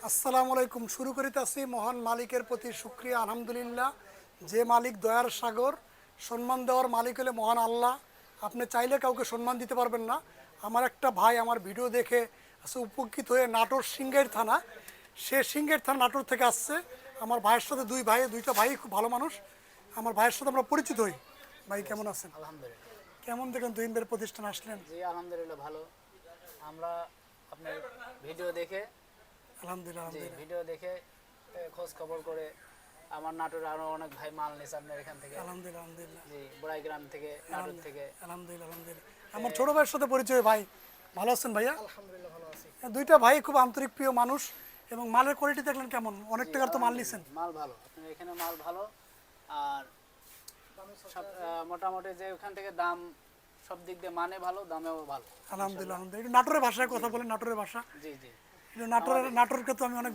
আসসালামু আলাইকুম। শুরু করিতেছি মহান মালিকের প্রতি শুকরিয়া আলহামদুলিল্লাহ। যে মালিক দয়ার সাগর, সম্মান দেওয়ার মালিক হলে মহান আল্লাহ। আপনি চাইলে কাউকে সম্মান দিতে পারবেন না। আমার একটা ভাই আমার ভিডিও দেখে উপকৃত হয়ে নাটোর সিংহের থানা, সে সিংহের থানা নাটোর থেকে আসছে। আমার ভাইয়ের সাথে দুইটা ভাই খুব ভালো মানুষ। আমার ভাইয়ের সাথে আমরা পরিচিত হই। ভাই কেমন আছেন? আলহামদুলিল্লাহ। কেমন দেখেন তুহিনদের প্রতিষ্ঠান আসলেন? জি আলহামদুলিল্লাহ ভালো। আমরা আপনার ভিডিও দেখে আলহামদুলিল্লাহ জি আলহামদুলিল্লাহ ভিডিও দেখে খোঁজ খবর করে আমার নাটোরে আরো অনেক ভাই মাল নিয়েছে আপনার এখান থেকে। আলহামদুলিল্লাহ আলহামদুলিল্লাহ জি বড়াইগ্রাম থেকে নাটোর থেকে। আলহামদুলিল্লাহ আলহামদুলিল্লাহ। আমার ছোট ভাইয়ের সাথে পরিচয়। ভাই ভালো আছেন ভাইয়া? আলহামদুলিল্লাহ ভালো আছি। দুইটা ভাই খুব আন্তরিক প্রিয় মানুষ। এবং মালের কোয়ালিটি দেখলেন কেমন? অনেক জি, টাকার তো মাল নিছেন। আলহামদুলিল্লাহ, মাল ভালো আপনার এখানে মাল ভালো। আর মোটামুটি যে ওখান থেকে দাম সব দিক দিয়ে মানে ভালো, দামেও ভালো। আলহামদুলিল্লাহ আলহামদুলিল্লাহ। একটু নাটোরের ভাষায় কথা বলেন, নাটোরের ভাষা। জি জি নাটোরকে তো আমি অনেক